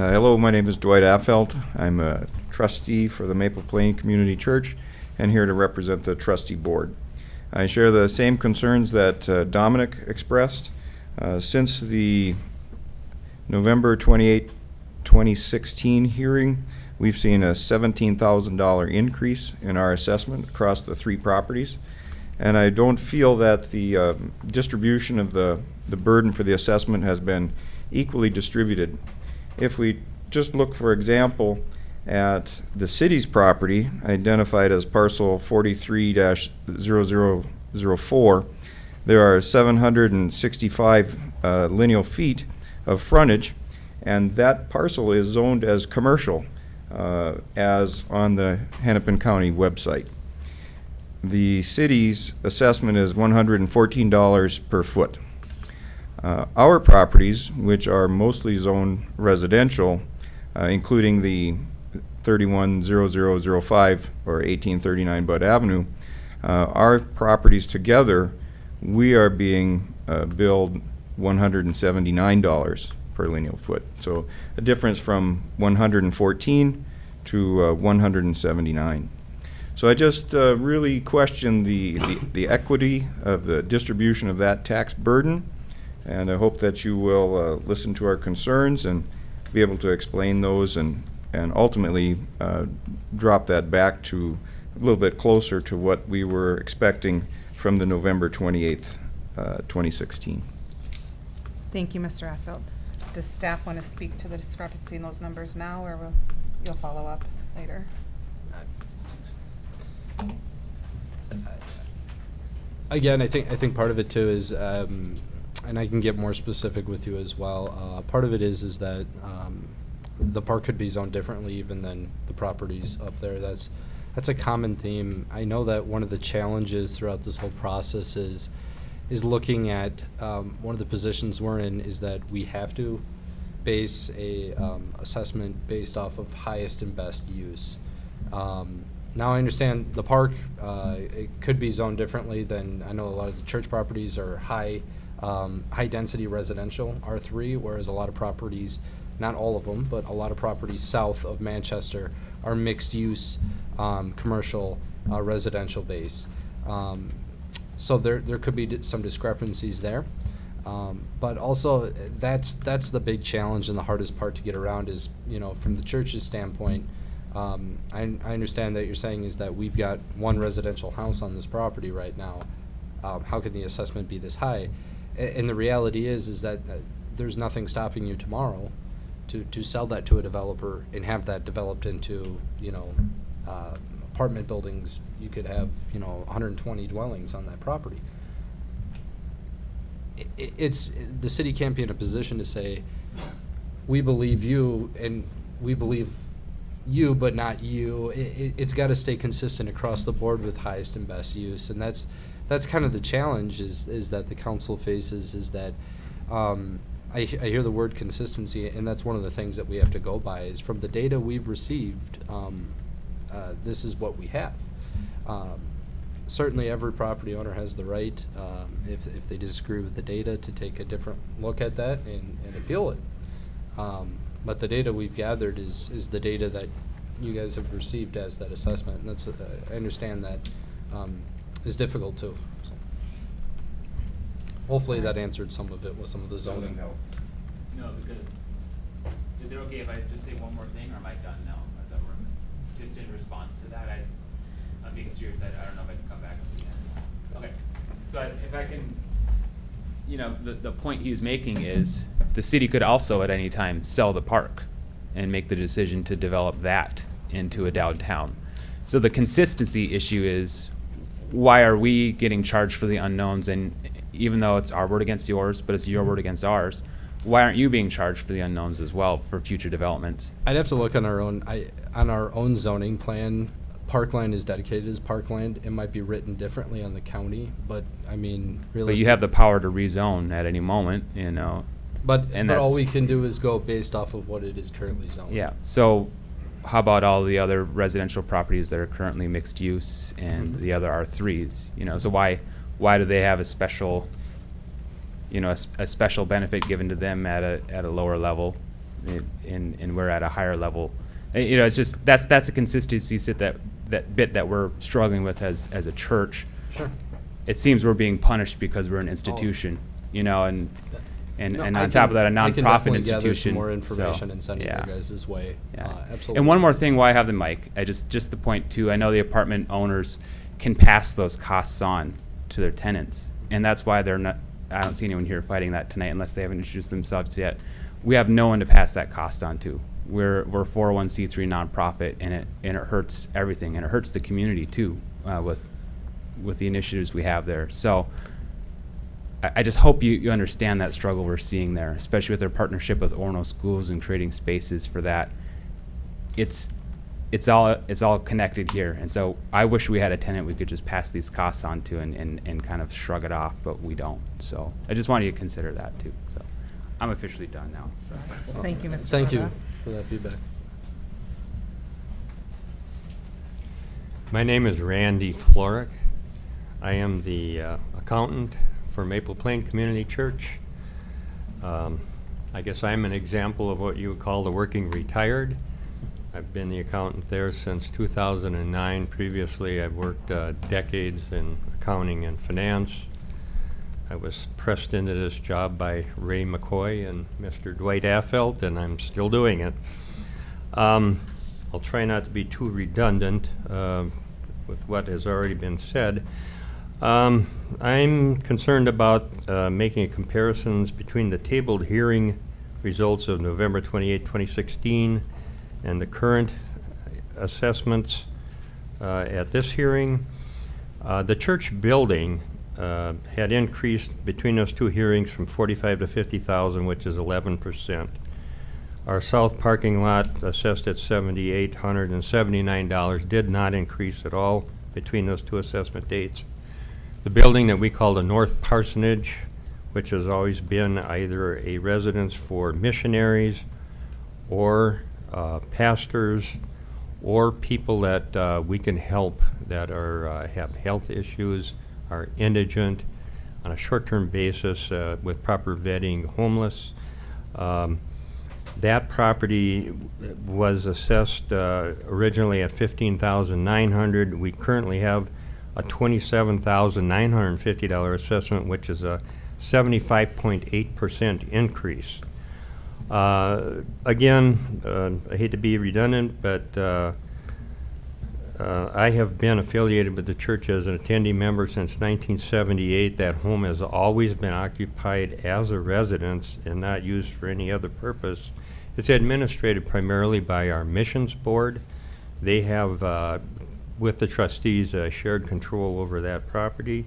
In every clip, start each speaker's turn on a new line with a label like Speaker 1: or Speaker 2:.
Speaker 1: Hello, my name is Dwight Affelt. I'm a trustee for the Maple Plain Community Church and here to represent the trustee board. I share the same concerns that Dominic expressed. Since the November 28, 2016 hearing, we've seen a $17,000 increase in our assessment across the 3 properties. And I don't feel that the distribution of the burden for the assessment has been equally distributed. If we just look, for example, at the city's property identified as parcel 43-0004, there are 765 lineal feet of frontage, and that parcel is zoned as commercial, as on the Hennepin County website. The city's assessment is $114 per foot. Our properties, which are mostly zoned residential, including the 310005 or 1839 Bud Avenue, our properties together, we are being billed $179 per lineal foot. So a difference from 114 to 179. So I just really question the equity of the distribution of that tax burden, and I hope that you will listen to our concerns and be able to explain those and ultimately drop that back to a little bit closer to what we were expecting from the November 28th, 2016.
Speaker 2: Thank you, Mr. Affeld. Does staff want to speak to the discrepancy in those numbers now, or you'll follow up later?
Speaker 3: Again, I think part of it too is, and I can get more specific with you as well. Part of it is that the park could be zoned differently even than the properties up there. That's a common theme. I know that one of the challenges throughout this whole process is looking at one of the positions we're in is that we have to base a assessment based off of highest and best use. Now I understand the park, it could be zoned differently than, I know a lot of the church properties are high density residential, R3, whereas a lot of properties, not all of them, but a lot of properties south of Manchester are mixed use commercial residential base. So there could be some discrepancies there. But also that's the big challenge and the hardest part to get around is, from the church's standpoint, I understand that you're saying is that we've got one residential house on this property right now. How can the assessment be this high? And the reality is that there's nothing stopping you tomorrow to sell that to a developer and have that developed into, apartment buildings. You could have, 120 dwellings on that property. It's the city can't be in a position to say, we believe you and we believe you, but not you. It's got to stay consistent across the board with highest and best use, and that's kind of the challenge is that the council faces is that I hear the word consistency, and that's one of the things that we have to go by is from the data we've received. This is what we have. Certainly, every property owner has the right, if they disagree with the data, to take a different look at that and appeal it. But the data we've gathered is the data that you guys have received as that assessment, and that's I understand that is difficult too. So hopefully that answered some of it with some of the zoning.
Speaker 4: No, because is it okay if I just say one more thing, or am I done now? Does that work? Just in response to that, I'm being serious. I don't know if I can come back at the end. Okay, so if I can. The point he was making is the city could also at any time sell the park and make the decision to develop that into a downtown. So the consistency issue is, why are we getting charged for the unknowns? And even though it's our word against yours, but it's your word against ours, why aren't you being charged for the unknowns as well for future developments?
Speaker 3: I'd have to look on our own zoning plan. Parkland is dedicated as parkland. It might be written differently on the county, but I mean,
Speaker 4: But you have the power to rezone at any moment,
Speaker 3: But
Speaker 4: and
Speaker 3: all we can do is go based off of what it is currently zoned.
Speaker 4: Yeah. So how about all the other residential properties that are currently mixed use and the other R3s? So why do they have a special, a special benefit given to them at a lower level
Speaker 5: and we're at a higher level. You know, it's just, that's a consistency that bit that we're struggling with as a church.
Speaker 3: Sure.
Speaker 5: It seems we're being punished because we're an institution, you know, and
Speaker 3: No,
Speaker 5: on
Speaker 3: I
Speaker 5: top of
Speaker 3: can-
Speaker 5: that, a
Speaker 3: I can
Speaker 5: nonprofit
Speaker 3: definitely gather
Speaker 5: institution.
Speaker 3: some more
Speaker 5: so,
Speaker 3: information and send it
Speaker 5: yeah.
Speaker 3: your guys' way.
Speaker 5: Yeah.
Speaker 3: Absolutely.
Speaker 5: And one more thing while I have the mic, just the point too, I know the apartment owners can pass those costs on to their tenants. And that's why they're not, I don't see anyone here fighting that tonight unless they haven't introduced themselves yet. We have no one to pass that cost on to. We're a 401c3 nonprofit, and it hurts everything, and it hurts the community too, with the initiatives we have there. So I just hope you understand that struggle we're seeing there, especially with their partnership with Orono Schools and creating spaces for that. It's all connected here, and so I wish we had a tenant we could just pass these costs on to and kind of shrug it off, but we don't. So I just wanted you to consider that too. So I'm officially done now. So.
Speaker 2: Thank you, Mr.
Speaker 3: Thank you
Speaker 2: Horvath.
Speaker 3: for that feedback.
Speaker 6: My name is Randy Florick. I am the accountant for Maple Plain Community Church. I guess I'm an example of what you would call the working retired. I've been the accountant there since 2009. Previously, I've worked decades in accounting and finance. I was pressed into this job by Ray McCoy and Mr. Dwight Affelt, and I'm still doing it. I'll try not to be too redundant with what has already been said. I'm concerned about making comparisons between the tabled hearing results of November 28, 2016 and the current assessments at this hearing. The church building had increased between those two hearings from 45 to 50,000, which is 11%. Our south parking lot assessed at $7,879 did not increase at all between those two assessment dates. The building that we call the North Parsonage, which has always been either a residence for missionaries or pastors or people that we can help that are have health issues, are indigent on a short-term basis with proper vetting, homeless. That property was assessed originally at $15,900. We currently have a $27,950 assessment, which is a 75.8% increase. Again, I hate to be redundant, but I have been affiliated with the church as an attendee member since 1978. That home has always been occupied as a residence and not used for any other purpose. It's administrated primarily by our missions board. They have, with the trustees, shared control over that property.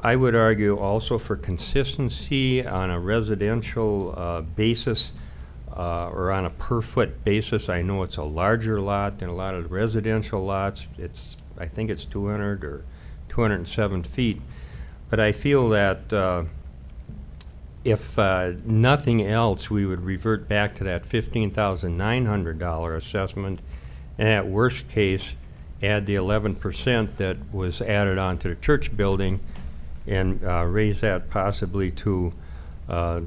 Speaker 6: I would argue also for consistency on a residential basis or on a per-foot basis. I know it's a larger lot than a lot of the residential lots. I think it's 200 or 207 feet. But I feel that if nothing else, we would revert back to that $15,900 assessment, and at worst case, add the 11% that was added onto the church building and raise that possibly to, I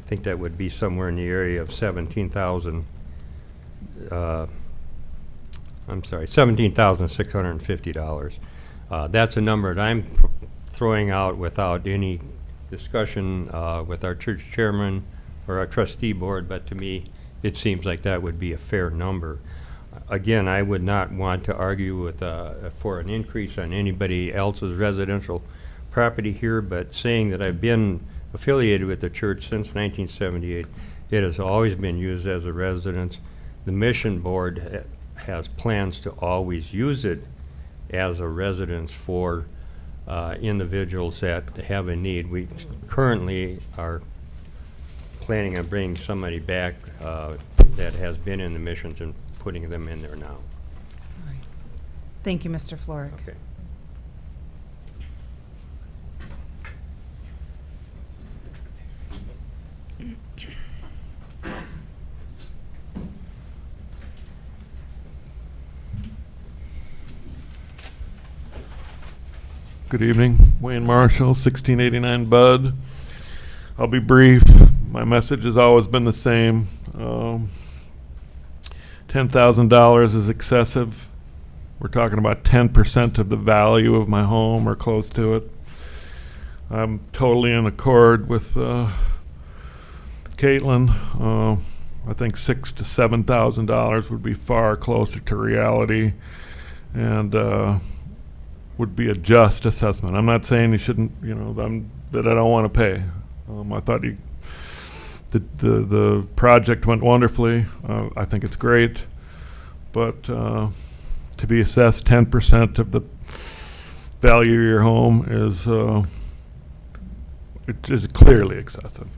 Speaker 6: think that would be somewhere in the area of $17,650. That's a number that I'm throwing out without any discussion with our church chairman or our trustee board, but to me, it seems like that would be a fair number. Again, I would not want to argue with for an increase on anybody else's residential property here, but saying that I've been affiliated with the church since 1978, it has always been used as a residence. The mission board has plans to always use it as a residence for individuals that have a need. We currently are planning on bringing somebody back that has been in the missions and putting them in there now.
Speaker 2: Thank you, Mr. Florick.
Speaker 6: Okay.
Speaker 7: Good evening, Wayne Marshall, 1689 Bud. I'll be brief. My message has always been the same. $10,000 is excessive. We're talking about 10% of the value of my home or close to it. I'm totally in accord with Caitlin. I think $6,000 to $7,000 would be far closer to reality, and would be a just assessment. I'm not saying you shouldn't, that I don't want to pay. I thought the project went wonderfully. I think it's great, but to be assessed 10% of the value of your home is it is clearly excessive.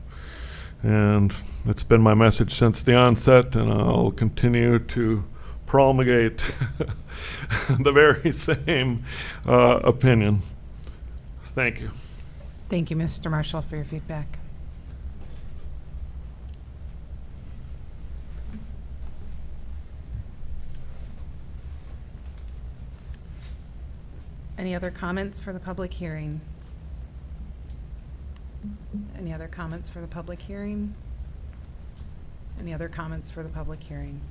Speaker 7: And it's been my message since the onset, and I'll continue to promulgate the very same opinion. Thank you.
Speaker 2: Thank you, Mr. Marshall, for your feedback. Any other comments for the public hearing? Any other comments for the public hearing? Any other comments for the public hearing?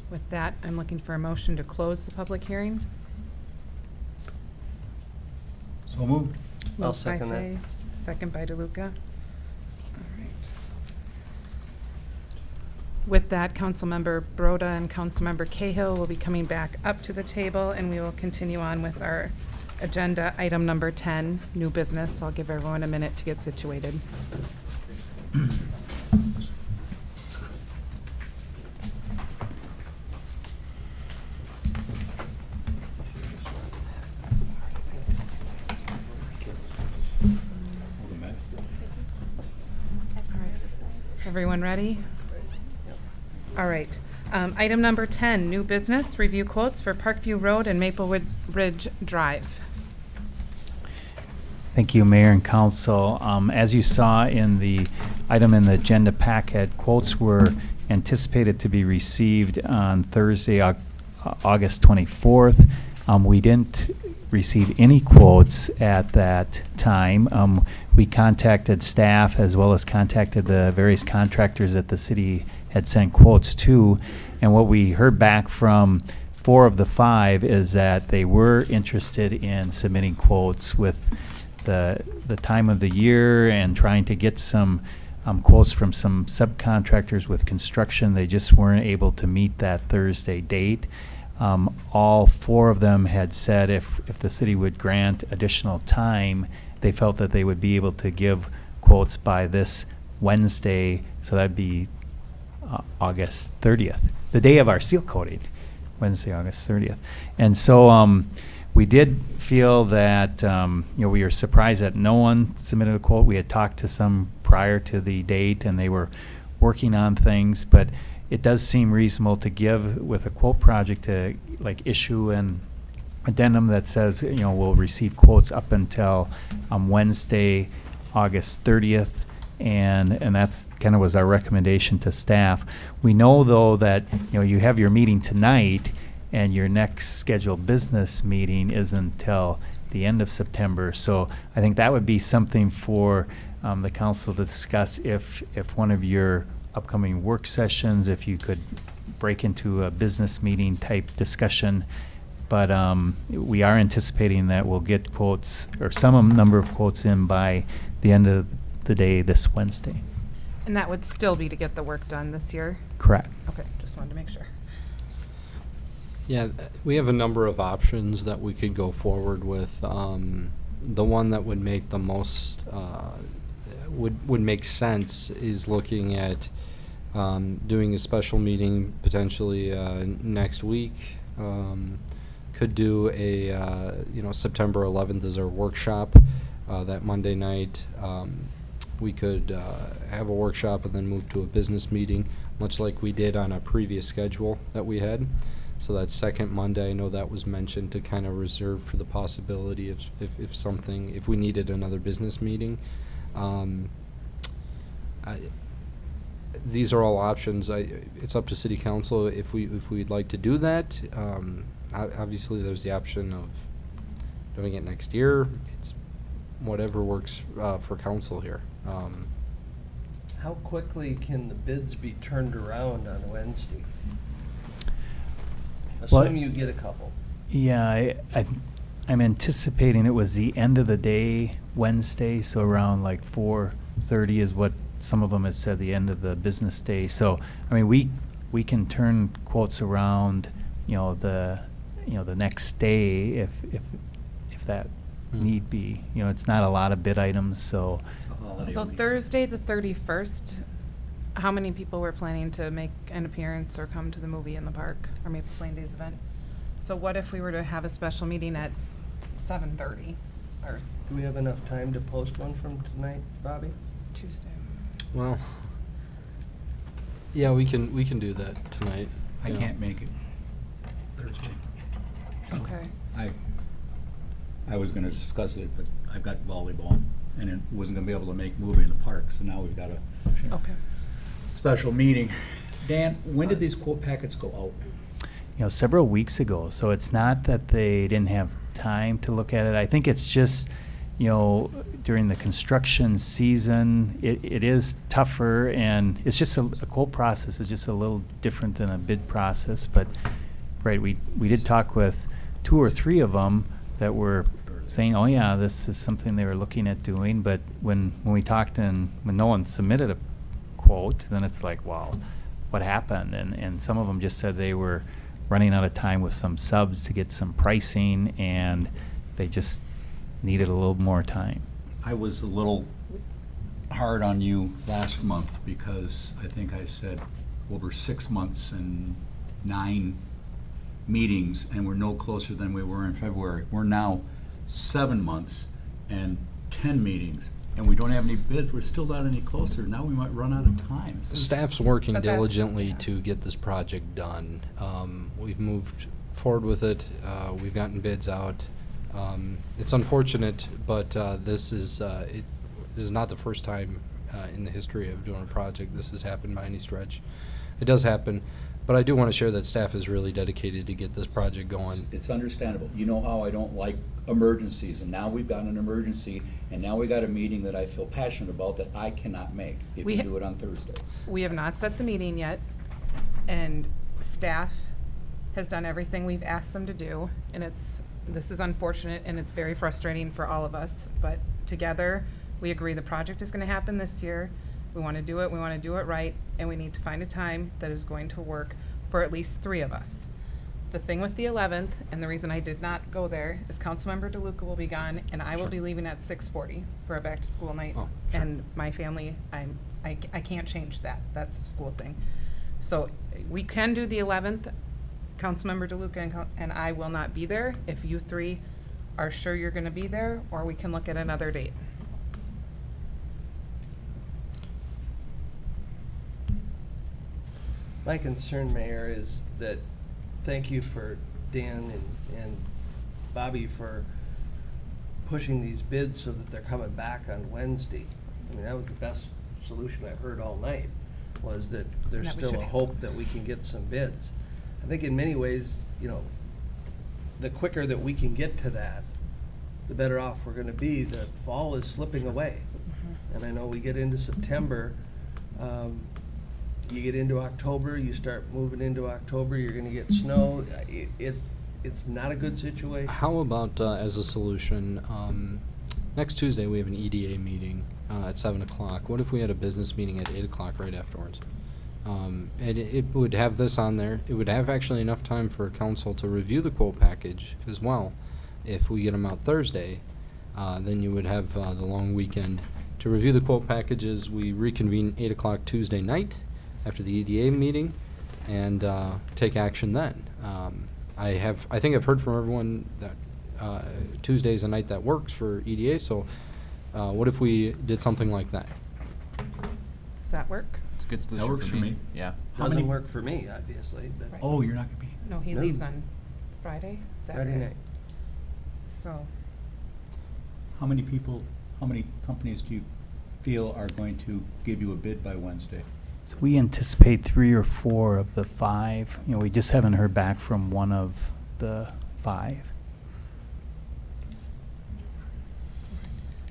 Speaker 2: With that, I'm looking for a motion to close the public hearing.
Speaker 8: So moved. I'll
Speaker 2: Moved by
Speaker 8: second that.
Speaker 2: Fay, second by DeLuca. All right. With that, Councilmember Broda and Councilmember Cahill will be coming back up to the table, and we will continue on with our agenda item number 10, new business. I'll give everyone a minute to get situated. Everyone ready? All right. Item number 10, new business, review quotes for Parkview Road and Maplewood Ridge Drive.
Speaker 9: Thank you, Mayor and Council. As you saw in the item in the agenda packet, quotes were anticipated to be received on Thursday, August 24th. We didn't receive any quotes at that time. We contacted staff as well as contacted the various contractors that the city had sent quotes to, and what we heard back from 4 of the 5 is that they were interested in submitting quotes. With the time of the year and trying to get some quotes from some subcontractors with construction. They just weren't able to meet that Thursday date. All 4 of them had said if the city would grant additional time, they felt that they would be able to give quotes by this Wednesday, so that'd be August 30th, the day of our seal coating, Wednesday, August 30th. And so we did feel that, we were surprised that no one submitted a quote. We had talked to some prior to the date, and they were working on things, but it does seem reasonable to give with a quote project to issue an addendum that says, we'll receive quotes up until Wednesday, August 30th. And that's kind of was our recommendation to staff. We know, though, that you have your meeting tonight, and your next scheduled business meeting isn't until the end of September. So I think that would be something for the council to discuss if one of your upcoming work sessions, if you could break into a business meeting type discussion. But we are anticipating that we'll get quotes or some number of quotes in by the end of the day this Wednesday.
Speaker 2: And that would still be to get the work done this year?
Speaker 9: Correct.
Speaker 2: Okay, just wanted to make sure.
Speaker 3: Yeah, we have a number of options that we could go forward with. The one that would make the most, would make sense is looking at doing a special meeting potentially next week. Could do a, September 11th is our workshop, that Monday night. We could have a workshop and then move to a business meeting, much like we did on a previous schedule that we had. So that second Monday, I know that was mentioned to kind of reserve for the possibility of if we needed another business meeting. These are all options. It's up to City Council if we'd like to do that. Obviously, there's the option of doing it next year. It's whatever works for council here.
Speaker 8: How quickly can the bids be turned around on Wednesday?
Speaker 9: Well-
Speaker 8: Assume you get a couple.
Speaker 9: Yeah, I'm anticipating it was the end of the day Wednesday, so around like 4:30 is what some of them have said, the end of the business day. So, I mean, we can turn quotes around, the next day if that need be. It's not a lot of bid items, so.
Speaker 2: So Thursday, the 31st, how many people were planning to make an appearance or come to the movie in the park, or Maple Plain Days event? So what if we were to have a special meeting at 7:30 or
Speaker 8: Do we have enough time to post one from tonight, Bobby?
Speaker 2: Tuesday?
Speaker 3: Well, yeah, we can do that tonight.
Speaker 10: I
Speaker 3: yeah.
Speaker 10: can't make it Thursday.
Speaker 2: Okay.
Speaker 10: I was gonna discuss it, but I've got volleyball, and it wasn't gonna be able to make movie in the park, so now we've got a
Speaker 2: Okay.
Speaker 10: special meeting. Dan, when did these quote packets go out?
Speaker 9: Several weeks ago. So it's not that they didn't have time to look at it. I think it's just, during the construction season, it is tougher, and it's just a quote process is just a little different than a bid process. But, right, we did talk with 2 or 3 of them that were saying, oh yeah, this is something they were looking at doing. But when we talked and when no one submitted a quote, then it's like, wow, what happened? And some of them just said they were running out of time with some subs to get some pricing, and they just needed a little more time.
Speaker 10: I was a little hard on you last month because I think I said over 6 months and 9 meetings, and we're no closer than we were in February. We're now 7 months and 10 meetings, and we don't have any bids. We're still not any closer. Now we might run out of time. This is-
Speaker 3: Staff's working
Speaker 2: But that's-
Speaker 3: diligently to get this project done. We've moved forward with it. We've gotten bids out. It's unfortunate, but this is not the first time in the history of doing a project this has happened by any stretch. It does happen, but I do want to share that staff is really dedicated to get this project going.
Speaker 10: It's understandable. You know how I don't like emergencies, and now we've got an emergency, and now we got a meeting that I feel passionate about that I cannot make if
Speaker 2: We
Speaker 10: we
Speaker 2: ha-
Speaker 10: do it on Thursday.
Speaker 2: We have not set the meeting yet, and staff has done everything we've asked them to do, and this is unfortunate, and it's very frustrating for all of us, but together, we agree the project is gonna happen this year. We wanna do it right, and we need to find a time that is going to work for at least 3 of us. The thing with the 11th, and the reason I did not go there, is Councilmember DeLuca will be gone, and I will be leaving at 6:40 for a back-to-school night.
Speaker 3: Oh, sure.
Speaker 2: And my family, I can't change that. That's a school thing. So we can do the 11th. Councilmember DeLuca and I will not be there. If you 3 are sure you're gonna be there, or we can look at another date.
Speaker 8: My concern, Mayor, is that, thank you for Dan and Bobby for pushing these bids so that they're coming back on Wednesday. I mean, that was the best solution I've heard all night, was that there's
Speaker 2: That we
Speaker 8: still a
Speaker 2: should-
Speaker 8: hope that we can get some bids. I think in many ways, the quicker that we can get to that, the better off we're gonna be. The fall is slipping away. And I know we get into September, you get into October, you start moving into October, you're gonna get snow. It's not a good situation.
Speaker 3: How about, as a solution, next Tuesday, we have an EDA meeting at 7 o'clock. What if we had a business meeting at 8 o'clock right afterwards? And it would have this on there. It would have actually enough time for council to review the quote package as well. If we get them out Thursday, then you would have the long weekend to review the quote packages. We reconvene 8 o'clock Tuesday night after the EDA meeting and take action then. I think I've heard from everyone that Tuesday's a night that works for EDA, so what if we did something like that?
Speaker 2: Does that work?
Speaker 4: It's a good solution
Speaker 10: works for me.
Speaker 4: Yeah.
Speaker 10: How
Speaker 8: Doesn't
Speaker 10: many-
Speaker 8: work for me, obviously, but
Speaker 2: Right.
Speaker 10: Oh, you're not gonna be.
Speaker 2: No, he
Speaker 8: No.
Speaker 2: leaves on Friday, Saturday.
Speaker 8: Friday night.
Speaker 2: So,
Speaker 10: How many people, how many companies do you feel are going to give you a bid by Wednesday?
Speaker 9: So we anticipate 3 or 4 of the 5. We just haven't heard back from one of the 5.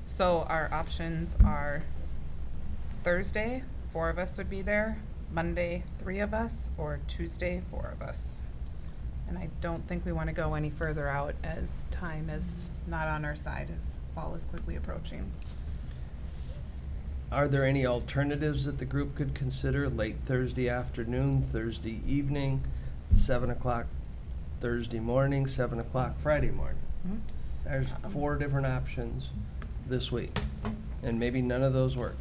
Speaker 2: so our options are Thursday, 4 of us would be there, Monday, 3 of us, or Tuesday, 4 of us. And I don't think we want to go any further out as time is not on our side as fall is quickly approaching.
Speaker 8: Are there any alternatives that the group could consider? Late Thursday afternoon, Thursday evening, 7 o'clock Thursday morning, 7 o'clock Friday morning? There's 4 different options this week, and maybe none of those work.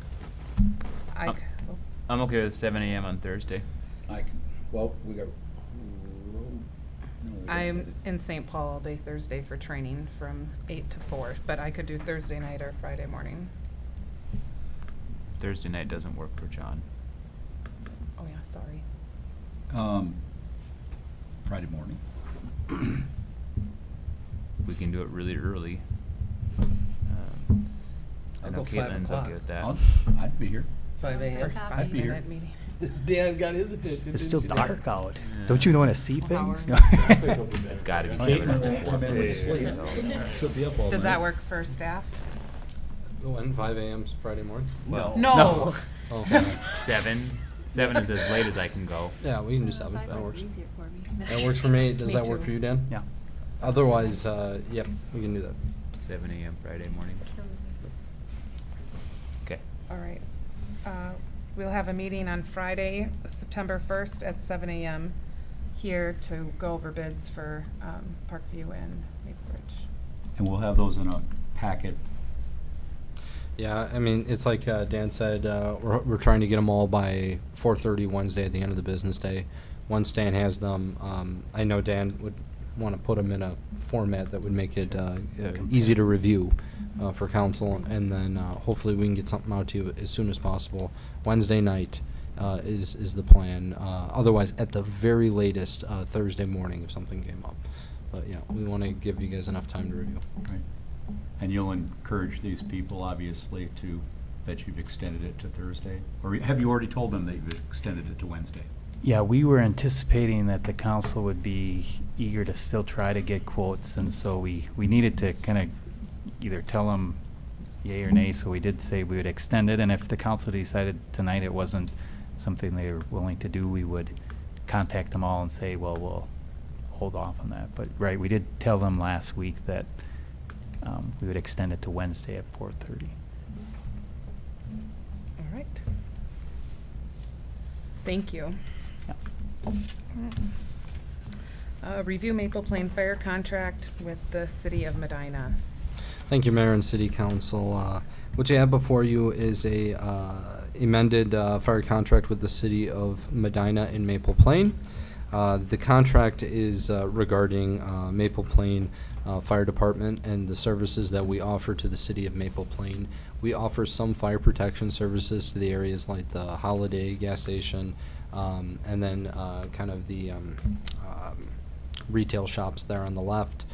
Speaker 2: I,
Speaker 4: I'm okay with 7 a.m. on Thursday.
Speaker 10: I can, well, we got.
Speaker 2: I'm in St. Paul all day Thursday for training from 8 to 4, but I could do Thursday night or Friday morning.
Speaker 4: Thursday night doesn't work for John.
Speaker 2: Oh yeah, sorry.
Speaker 10: Friday morning.
Speaker 4: We can do it really early. I
Speaker 8: I'll
Speaker 4: know
Speaker 8: go 5
Speaker 4: Caitlin's
Speaker 8: o'clock.
Speaker 4: okay with that.
Speaker 10: I'd be here.
Speaker 8: 5
Speaker 2: For
Speaker 8: a.m.
Speaker 10: I'd be here.
Speaker 2: 5-minute meeting.
Speaker 8: Dan got his attention.
Speaker 9: It's still
Speaker 8: didn't you, Dan?
Speaker 9: dark out. Don't you want to see things?
Speaker 4: It's gotta be 7 or 4.
Speaker 10: Should be up all
Speaker 2: Does
Speaker 10: night.
Speaker 2: that work for staff?
Speaker 3: When, 5 a.m. Friday morning?
Speaker 8: No.
Speaker 2: No.
Speaker 3: Oh,
Speaker 4: 7? 7 is as late as I can go.
Speaker 3: yeah, we can do 7. That works.
Speaker 11: Easier for me.
Speaker 3: That works for me. Does
Speaker 2: Me
Speaker 3: that work
Speaker 2: too.
Speaker 3: for you, Dan?
Speaker 9: Yeah.
Speaker 3: Otherwise, yep, we can do that.
Speaker 4: 7 a.m. Friday morning. Okay.
Speaker 2: All right. We'll have a meeting on Friday, September 1st at 7 a.m. here to go over bids for Parkview and Maple Ridge.
Speaker 10: And we'll have those in a packet.
Speaker 3: Yeah, I mean, it's like Dan said, we're trying to get them all by 4:30 Wednesday at the end of the business day. Once Dan has them, I know Dan would want to put them in a format that would make it easy to review for council, and then hopefully we can get something out to you as soon as possible. Wednesday night is the plan. Otherwise, at the very latest, Thursday morning if something came up. But yeah, we want to give you guys enough time to review.
Speaker 10: Right. And you'll encourage these people, obviously, that you've extended it to Thursday? Or have you already told them that you've extended it to Wednesday?
Speaker 9: Yeah, we were anticipating that the council would be eager to still try to get quotes, and so we needed to kind of either tell them yay or nay, so we did say we would extend it, and if the council decided tonight it wasn't something they were willing to do, we would contact them all and say, well, we'll hold off on that. But, right, we did tell them last week that we would extend it to Wednesday at 4:30.
Speaker 2: All right. Thank you. Review Maple Plain Fire contract with the City of Medina.
Speaker 3: Thank you, Mayor and City Council. What you have before you is a amended fire contract with the City of Medina in Maple Plain. The contract is regarding Maple Plain Fire Department and the services that we offer to the City of Maple Plain. We offer some fire protection services to the areas like the Holiday gas station, and then kind of the retail shops there on the left.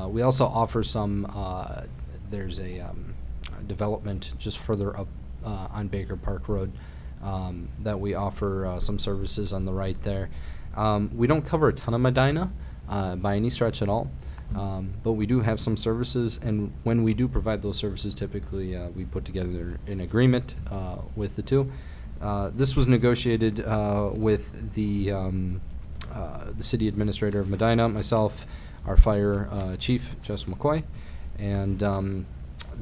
Speaker 3: We also offer some, there's a development just further up on Baker Park Road that we offer some services on the right there. We don't cover a ton of Medina by any stretch at all, but we do have some services, and when we do provide those services, typically we put together an agreement with the two. This was negotiated with the city administrator of Medina, myself, our fire chief, Jess McCoy, and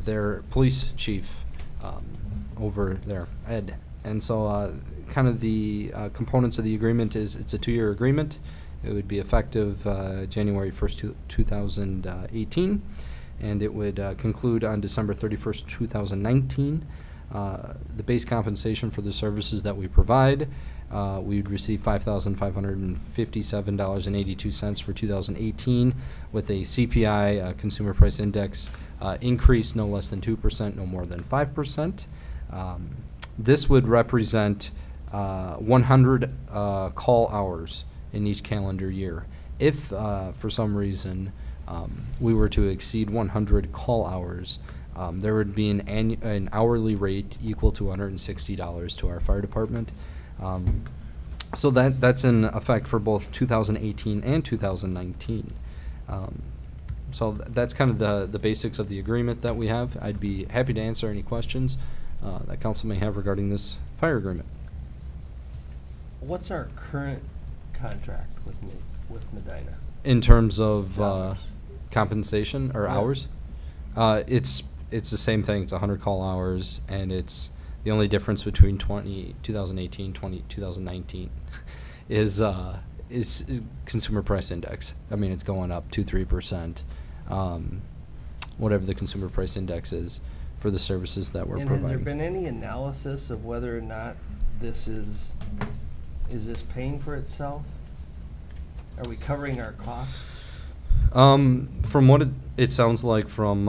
Speaker 3: their police chief over there, Ed. And so kind of the components of the agreement is it's a 2-year agreement. It would be effective January 1st, 2018, and it would conclude on December 31st, 2019. The base compensation for the services that we provide, we would receive $5,557.82 for 2018 with a CPI, Consumer Price Index, increase no less than 2%, no more than 5%. This would represent 100 call hours in each calendar year. If for some reason we were to exceed 100 call hours, there would be an hourly rate equal to $160 to our fire department. So that's in effect for both 2018 and 2019. So that's kind of the basics of the agreement that we have. I'd be happy to answer any questions that council may have regarding this fire agreement.
Speaker 8: What's our current contract with Medina?
Speaker 3: In terms of
Speaker 8: Dollars.
Speaker 3: compensation or
Speaker 8: Yeah.
Speaker 3: hours, it's the same thing. It's 100 call hours, and it's the only difference between 2018, 2019 is consumer price index. I mean, it's going up 2-3%, whatever the consumer price index is for the services that we're
Speaker 8: And has there
Speaker 3: providing.
Speaker 8: been any analysis of whether or not this is this paying for itself? Are we covering our costs?
Speaker 3: From what it sounds like from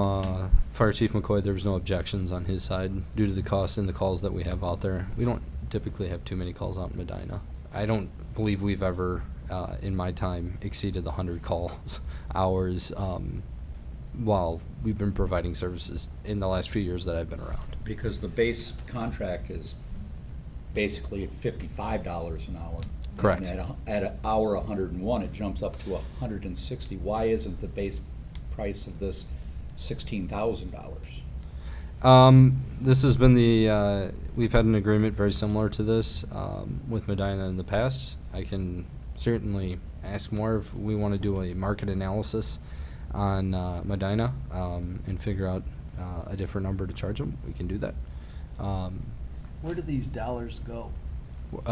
Speaker 3: Fire Chief McCoy, there was no objections on his side due to the cost and the calls that we have out there. We don't typically have too many calls out in Medina. I don't believe we've ever, in my time, exceeded the 100 calls hours while we've been providing services in the last few years that I've been around.
Speaker 10: Because the base contract is basically at $55 an hour.
Speaker 3: Correct.
Speaker 10: And at an hour 101, it jumps up to 160. Why isn't the base price of this $16,000?
Speaker 3: This has been we've had an agreement very similar to this with Medina in the past. I can certainly ask more if we want to do a market analysis on Medina and figure out a different number to charge them. We can do that.
Speaker 8: Where do these dollars go?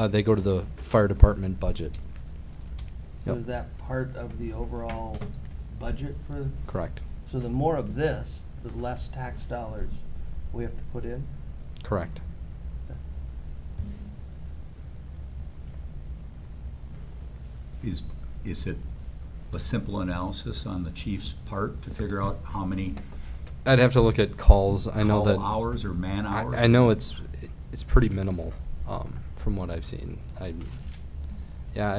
Speaker 3: They go to the fire department budget.
Speaker 8: So
Speaker 3: Yep.
Speaker 8: is that part of the overall budget for?
Speaker 3: Correct.
Speaker 8: So the more of this, the less tax dollars we have to put in?
Speaker 3: Correct.
Speaker 10: Is it a simple analysis on the chief's part to figure out how many
Speaker 3: I'd have to look at calls. I know
Speaker 10: call
Speaker 3: that
Speaker 10: hours or man hours?
Speaker 3: I know it's pretty minimal from what I've seen. I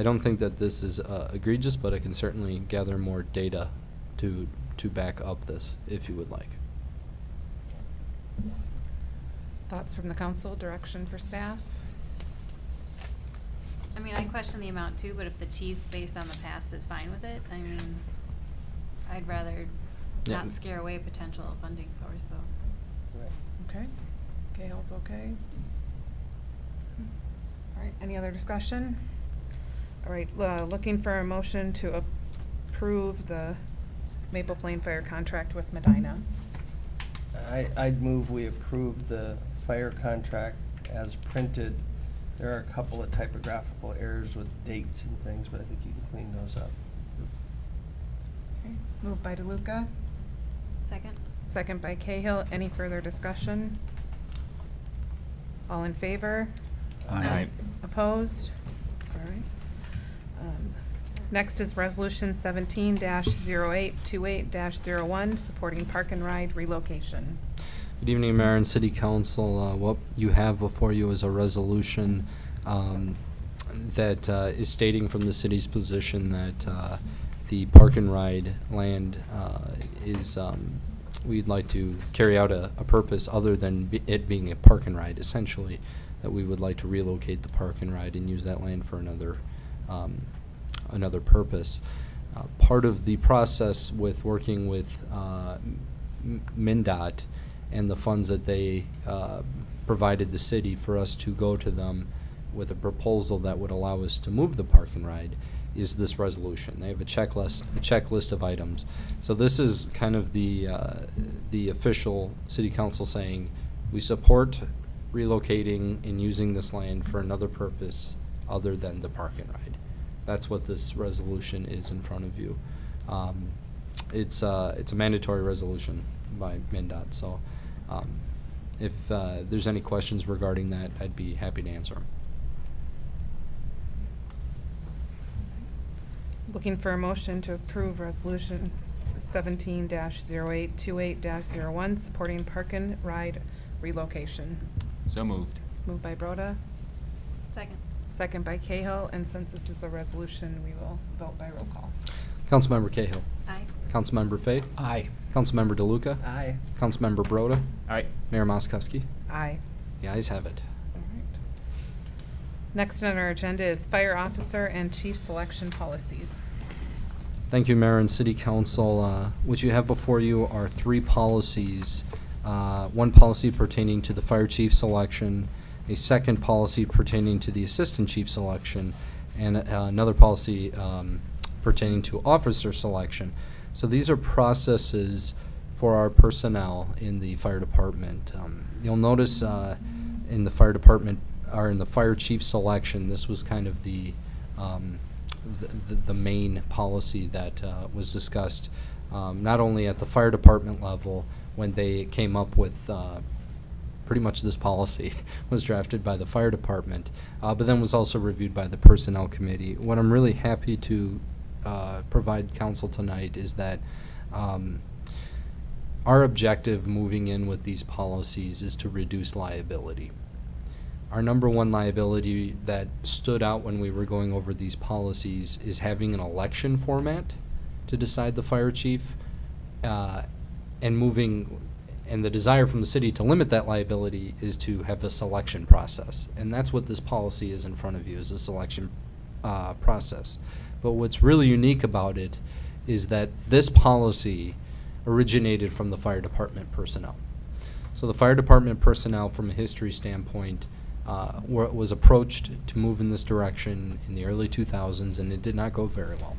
Speaker 3: don't think that this is egregious, but I can certainly gather more data to back up this if you would like.
Speaker 2: Thoughts from the council, direction for staff?
Speaker 11: I mean, I question the amount too, but if the chief, based on the past, is fine with it, I mean, I'd rather
Speaker 3: Yeah.
Speaker 11: not scare away a potential funding source, so.
Speaker 2: Okay. Gayle's okay. All right, any other discussion? All right, looking for a motion to approve the Maple Plain Fire contract with Medina.
Speaker 8: I'd move we approve the fire contract as printed. There are a couple of typographical errors with dates and things, but I think you can clean those up.
Speaker 2: Okay, moved by DeLuca,
Speaker 11: Second?
Speaker 2: second by Cahill. Any further discussion? All in favor?
Speaker 10: Aye.
Speaker 2: Opposed? All right. Next is Resolution 17-0828-01, supporting park and ride relocation.
Speaker 3: Good evening, Mayor and City Council. What you have before you is a resolution that is stating from the city's position that the park and ride land is, we'd like to carry out a purpose other than it being a park and ride, essentially, that we would like to relocate the park and ride and use that land for another purpose. Part of the process with working with MnDOT and the funds that they provided the city for us to go to them with a proposal that would allow us to move the park and ride is this resolution. They have a checklist of items. So this is kind of the official city council saying we support relocating and using this land for another purpose other than the park and ride. That's what this resolution is in front of you. It's a mandatory resolution by MnDOT, so if there's any questions regarding that, I'd be happy to answer them.
Speaker 2: Looking for a motion to approve Resolution 17-0828-01, supporting park and ride relocation.
Speaker 5: So moved.
Speaker 2: Moved by Broda,
Speaker 11: Second?
Speaker 2: second by Cahill, and since this is a resolution, we will vote by roll call.
Speaker 3: Councilmember Cahill.
Speaker 11: Aye.
Speaker 3: Councilmember Fay.
Speaker 10: Aye.
Speaker 3: Councilmember DeLuca.
Speaker 8: Aye.
Speaker 3: Councilmember Broda.
Speaker 5: All right.
Speaker 3: Mayor Moskowski.
Speaker 2: Aye.
Speaker 3: The ayes have it.
Speaker 2: All right. Next on our agenda is fire officer and chief selection policies.
Speaker 3: Thank you, Mayor and City Council. What you have before you are 3 policies. One policy pertaining to the fire chief selection, a second policy pertaining to the assistant chief selection, and another policy pertaining to officer selection. So these are processes for our personnel in the fire department. You'll notice in the fire department, or in the fire chief selection, this was kind of the main policy that was discussed, not only at the fire department level when they came up with pretty much this policy was drafted by the fire department, but then was also reviewed by the personnel committee. What I'm really happy to provide council tonight is that our objective moving in with these policies is to reduce liability. Our number one liability that stood out when we were going over these policies is having an election format to decide the fire chief, and the desire from the city to limit that liability is to have a selection process. And that's what this policy is in front of you, is a selection process. But what's really unique about it is that this policy originated from the fire department personnel. So the fire department personnel, from a history standpoint, was approached to move in this direction in the early 2000s, and it did not go very well.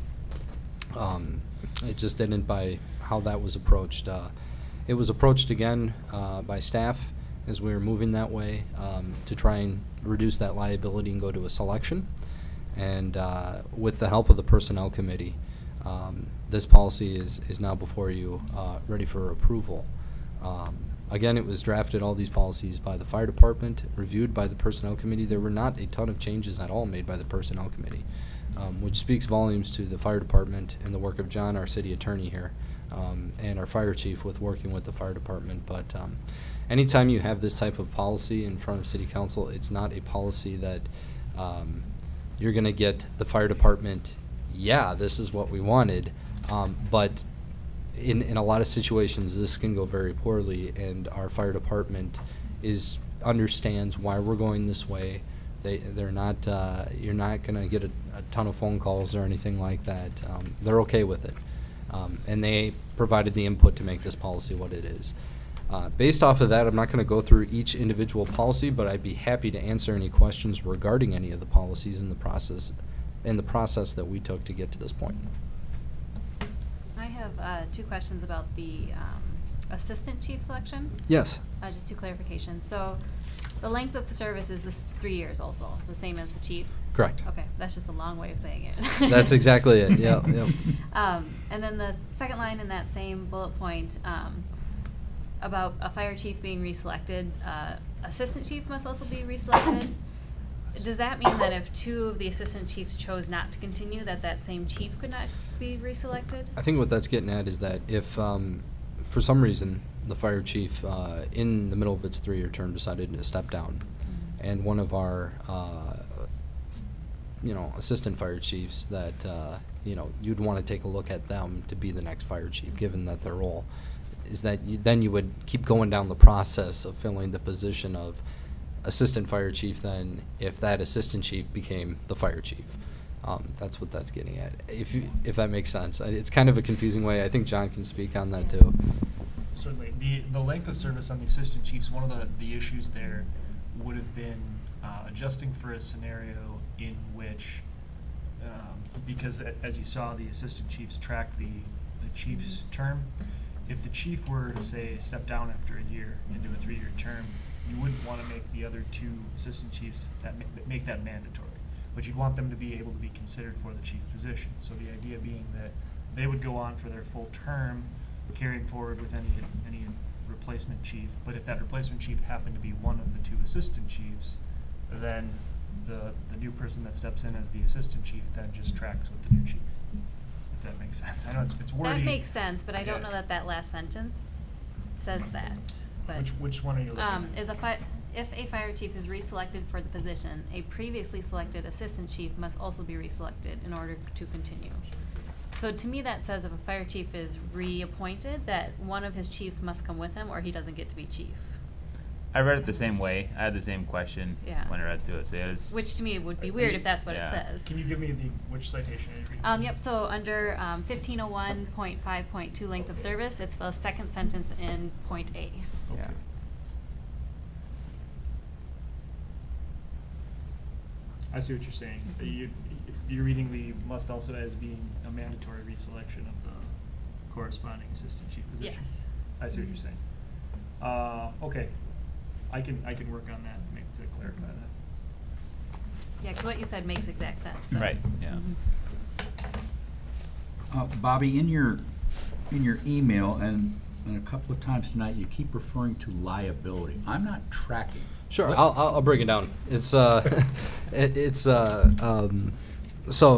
Speaker 3: It just didn't by how that was approached. It was approached again by staff as we were moving that way to try and reduce that liability and go to a selection. And with the help of the personnel committee, this policy is now before you, ready for approval. Again, it was drafted, all these policies, by the fire department, reviewed by the personnel committee. There were not a ton of changes at all made by the personnel committee, which speaks volumes to the fire department and the work of John, our city attorney here, and our fire chief with working with the fire department. But anytime you have this type of policy in front of city council, it's not a policy that you're going to get the fire department, yeah, this is what we wanted, but in a lot of situations, this can go very poorly, and our fire department understands why we're going this way. They're not, you're not going to get a ton of phone calls or anything like that. They're okay with it, and they provided the input to make this policy what it is. Based off of that, I'm not going to go through each individual policy, but I'd be happy to answer any questions regarding any of the policies in the process that we took to get to this point.
Speaker 11: I have 2 questions about the assistant chief selection.
Speaker 3: Yes.
Speaker 11: Just 2 clarifications. So the length of the service is this 3 years also, the same as the chief?
Speaker 3: Correct.
Speaker 11: Okay, that's just a long way of saying it.
Speaker 3: That's exactly it, yeah.
Speaker 11: And then the second line in that same bullet point, about a fire chief being reselected, assistant chief must also be reselected. Does that mean that if 2 of the assistant chiefs chose not to continue, that same chief could not be reselected?
Speaker 3: I think what that's getting at is that if, for some reason, the fire chief, in the middle of its 3-year term, decided to step down, and one of our, assistant fire chiefs that, you'd want to take a look at them to be the next fire chief, given that their role is that then you would keep going down the process of filling the position of assistant fire chief, then if that assistant chief became the fire chief. That's what that's getting at, if that makes sense. It's kind of a confusing way. I think John can speak on that too.
Speaker 12: Certainly. The length of service on the assistant chiefs, one of the issues there would have been adjusting for a scenario in which, because as you saw, the assistant chiefs track the chief's term. If the chief were to, say, step down after a year into a 3-year term, you wouldn't want to make the other 2 assistant chiefs make that mandatory. But you'd want them to be able to be considered for the chief position. So the idea being that they would go on for their full term, carrying forward with any replacement chief. But if that replacement chief happened to be one of the 2 assistant chiefs, then the new person that steps in as the assistant chief then just tracks with the new chief. If that makes sense. I know it's wordy.
Speaker 11: That makes sense, but I don't
Speaker 12: Yeah.
Speaker 11: know that last sentence says that. But
Speaker 12: Which one are you looking at?
Speaker 11: if a fire chief is reselected for the position, a previously selected assistant chief must also be reselected in order to continue. So to me, that says if a fire chief is reappointed, that one of his chiefs must come with him, or he doesn't get to be chief.
Speaker 4: I read it the same way. I had the same question
Speaker 11: Yeah.
Speaker 4: when I read through it. So it was,
Speaker 11: Which to me would be weird if that's what
Speaker 4: Yeah.
Speaker 11: it says.
Speaker 12: Can you give me which citation are you reading?
Speaker 11: Yep, so under 1501.5.2 length of service, it's the second sentence in point A.
Speaker 12: Okay. I see what you're saying. You're reading the must also as being a mandatory reselection of the corresponding assistant chief position.
Speaker 11: Yes.
Speaker 12: I see what you're saying. Okay, I can work on that, to clarify that.
Speaker 11: Yeah, because what you said makes exact sense. so.
Speaker 5: Right, yeah.
Speaker 10: Bobby, in your email and a couple of times tonight, you keep referring to liability. I'm not tracking.
Speaker 3: Sure,
Speaker 10: What-
Speaker 3: I'll break it down. It's so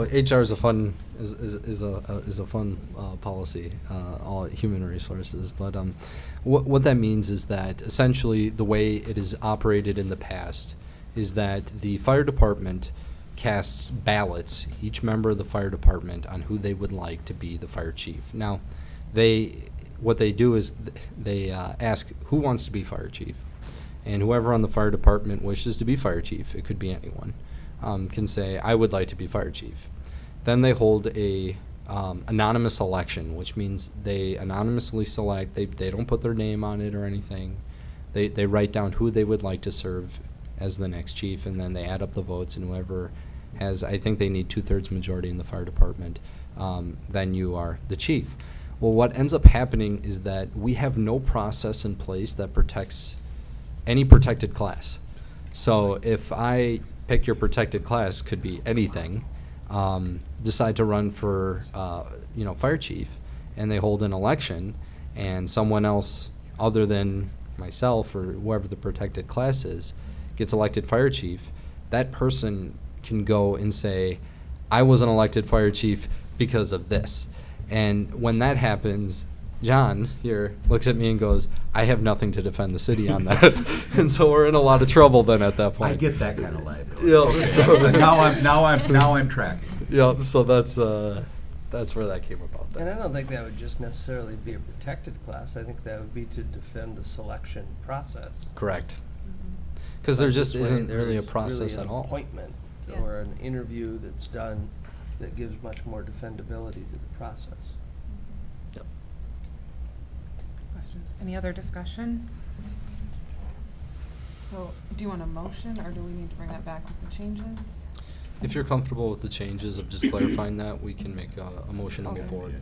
Speaker 3: HR is a fun is a fun policy, all human resources. But what that means is that essentially the way it is operated in the past is that the fire department casts ballots, each member of the fire department, on who they would like to be the fire chief. Now, what they do is they ask who wants to be fire chief. And whoever on the fire department wishes to be fire chief, it could be anyone, can say, I would like to be fire chief. Then they hold a anonymous election, which means they anonymously select, they don't put their name on it or anything. They write down who they would like to serve as the next chief, and then they add up the votes, and whoever has, I think they need 2/3 majority in the fire department, then you are the chief. Well, what ends up happening is that we have no process in place that protects any protected class. So if I pick your protected class, could be anything, decide to run for, fire chief, and they hold an election, and someone else other than myself or whoever the protected class is gets elected fire chief, that person can go and say, I wasn't elected fire chief because of this. And when that happens, John here looks at me and goes, I have nothing to defend the city on that. And so we're in a lot of trouble then at that point.
Speaker 10: I get that kind of liability.
Speaker 3: Yeah, so
Speaker 10: But now I'm tracking.
Speaker 3: Yeah, so that's where that came about.
Speaker 8: And I don't think that would just necessarily be a protected class. I think that would be to defend the selection process.
Speaker 3: Correct. Because there
Speaker 8: But
Speaker 3: just
Speaker 8: this way,
Speaker 3: isn't really a
Speaker 8: there's
Speaker 3: process
Speaker 8: really
Speaker 3: at
Speaker 8: an
Speaker 3: all.
Speaker 8: appointment
Speaker 11: Yeah.
Speaker 8: or an interview that's done that gives much more defendability to the process.
Speaker 3: Yep.
Speaker 2: Questions? Any other discussion? So, do you want a motion, or do we need to bring that back with the changes?
Speaker 3: If you're comfortable with the changes of just clarifying that, we can make a motion and move
Speaker 2: Okay.
Speaker 3: forward.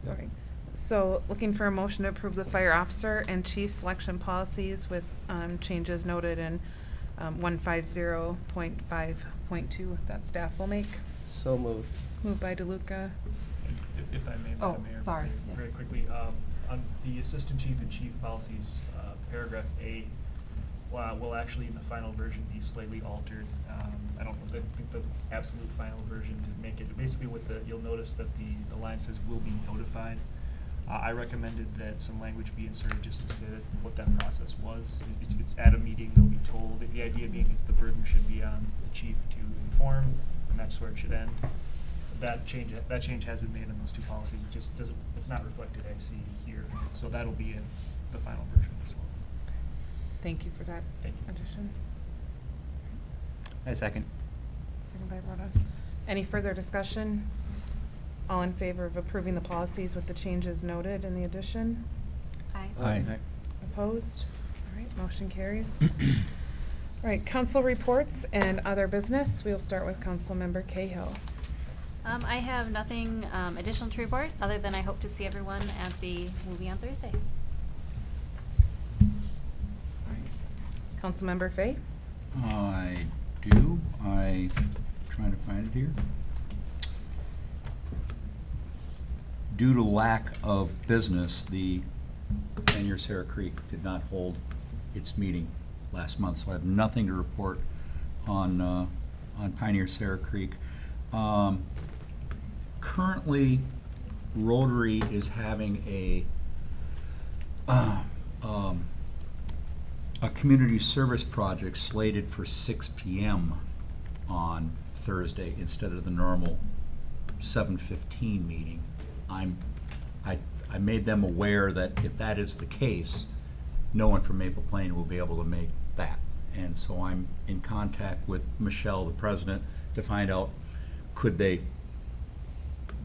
Speaker 3: Yeah.
Speaker 2: Okay. So, looking for a motion to approve the fire officer and chief selection policies with changes noted in 150.5.2 that staff will make.
Speaker 8: So moved.
Speaker 2: Moved by DeLuca.
Speaker 12: If I may,
Speaker 2: Oh,
Speaker 12: Madam Mayor,
Speaker 2: sorry,
Speaker 12: very
Speaker 2: yes.
Speaker 12: quickly, on the assistant chief and chief policies, paragraph A, will actually in the final version be slightly altered. I don't think the absolute final version to make it, basically you'll notice that the line says will be notified. I recommended that some language be inserted just to say that what that process was. It's at a meeting, they'll be told. The idea being is the burden should be on the chief to inform, and that's where it should end. That change has been made in those two policies. It just doesn't, it's not reflected, I see here. So that'll be in the final version as well.
Speaker 2: Thank you for that
Speaker 12: Thank you.
Speaker 2: addition.
Speaker 5: I second.
Speaker 2: Second by Rhoda. Any further discussion? All in favor of approving the policies with the changes noted in the addition?
Speaker 11: Aye.
Speaker 10: Aye.
Speaker 2: Opposed? All right, motion carries. All right, council reports and other business. We'll start with Councilmember Cahill.
Speaker 11: I have nothing additional to report, other than I hope to see everyone at the movie on Thursday.
Speaker 2: Councilmember Fay?
Speaker 10: I do. Trying to find it here. Due to lack of business, the Pioneer Sarah Creek did not hold its meeting last month, so I have nothing to report on Pioneer Sarah Creek. Currently, Rotary is having a community service project slated for 6 p.m. on Thursday instead of the normal 7:15 meeting. I made them aware that if that is the case, no one from Maple Plain will be able to make that. And so I'm in contact with Michelle, the president, to find out could they,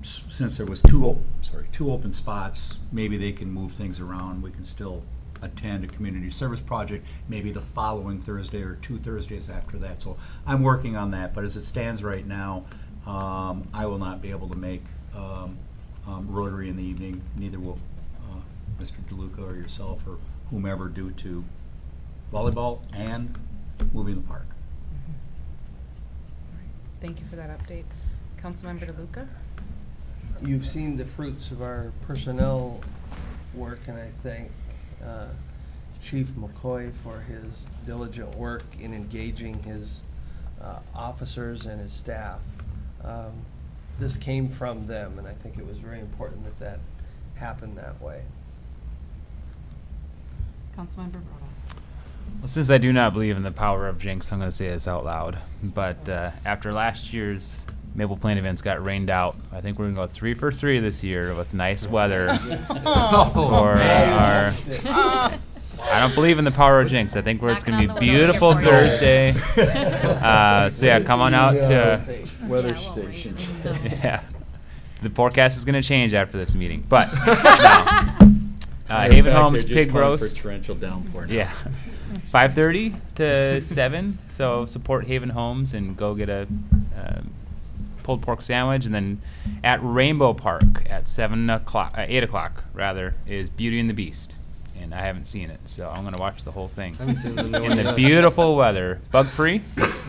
Speaker 10: since there was two open spots, maybe they can move things around. We can still attend a community service project, maybe the following Thursday or 2 Thursdays after that. So I'm working on that, but as it stands right now, I will not be able to make Rotary in the evening, neither will Mr. DeLuca or yourself or whomever, due to volleyball and moving the park.
Speaker 2: Thank you for that update. Councilmember DeLuca?
Speaker 8: You've seen the fruits of our personnel work, and I thank Chief McCoy for his diligent work in engaging his officers and his staff. This came from them, and I think it was very important that that happened that way.
Speaker 2: Councilmember Broda?
Speaker 5: Well, since I do not believe in the power of jinx, I'm going to say this out loud. But after last year's Maple Plain events got rained out, I think we're going to go 3 for 3 this year with nice weather for our. I don't believe in the power of jinx. I think it's going to be
Speaker 11: Knocking on the
Speaker 5: beautiful
Speaker 11: window here
Speaker 5: Thursday. So yeah, come on out to.
Speaker 11: Weather stations.
Speaker 5: Yeah, the forecast is going to change after this meeting. But no. Haven Homes pig roast.
Speaker 10: torrential downpour now.
Speaker 5: Yeah, 5:30 to 7. So support Haven Homes and go get a pulled pork sandwich, and then at Rainbow Park at 8 o'clock rather, is Beauty and the Beast, and I haven't seen it, so I'm gonna watch the whole thing
Speaker 3: I haven't seen the new
Speaker 5: in
Speaker 3: one
Speaker 5: the
Speaker 3: yet.
Speaker 5: beautiful weather, bug free,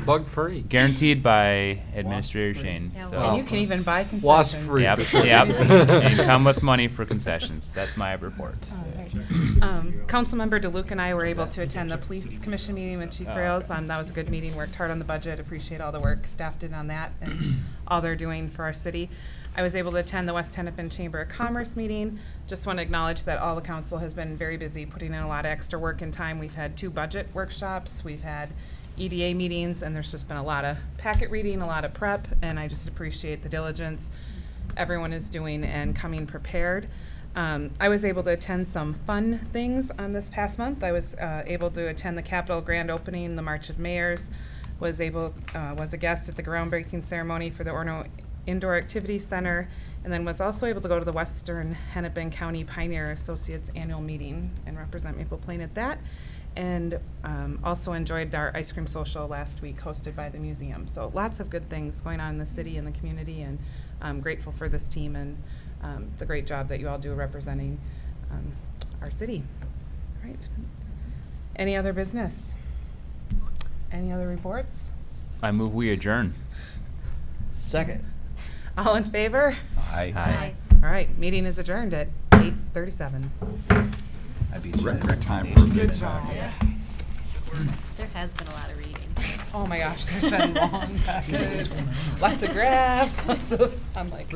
Speaker 3: Bug free.
Speaker 5: guaranteed by Administrator Shane.
Speaker 11: Yeah,
Speaker 5: So.
Speaker 11: well-
Speaker 2: And you can even buy concessions.
Speaker 3: Wasp free.
Speaker 5: Yep,
Speaker 3: for sure.
Speaker 5: yep, and come with money for concessions. That's my report.
Speaker 2: Councilmember DeLuca and I were able to attend the police commission meeting with Chief
Speaker 5: Oh,
Speaker 2: Rails.
Speaker 5: okay.
Speaker 2: That was a good meeting, worked hard on the budget, appreciate all the work staff did on that and all they're doing for our city. I was able to attend the West Hennepin Chamber of Commerce meeting. Just want to acknowledge that all the council has been very busy, putting in a lot of extra work and time. We've had 2 budget workshops, we've had EDA meetings, and there's just been a lot of packet reading, a lot of prep, and I just appreciate the diligence everyone is doing and coming prepared. I was able to attend some fun things on this past month. I was able to attend the Capitol grand opening, the March of Mayors, was a guest at the groundbreaking ceremony for the Orno Indoor Activity Center, and then was also able to go to the Western Hennepin County Pioneer Associates annual meeting and represent Maple Plain at that. And also enjoyed our ice cream social last week hosted by the museum. So lots of good things going on in the city and the community, and I'm grateful for this team and the great job that you all do representing our city. All right. Any other business? Any other reports?
Speaker 5: I move we adjourn.
Speaker 8: Second.
Speaker 2: All in favor?
Speaker 5: Aye.
Speaker 11: Aye.
Speaker 2: All right, meeting is adjourned at 8:37.
Speaker 10: Record time for a
Speaker 2: Good
Speaker 10: minute.
Speaker 2: job.
Speaker 11: There has been a lot of reading.
Speaker 2: Oh my gosh, there's been long packets, lots of graphs, lots of, I'm like.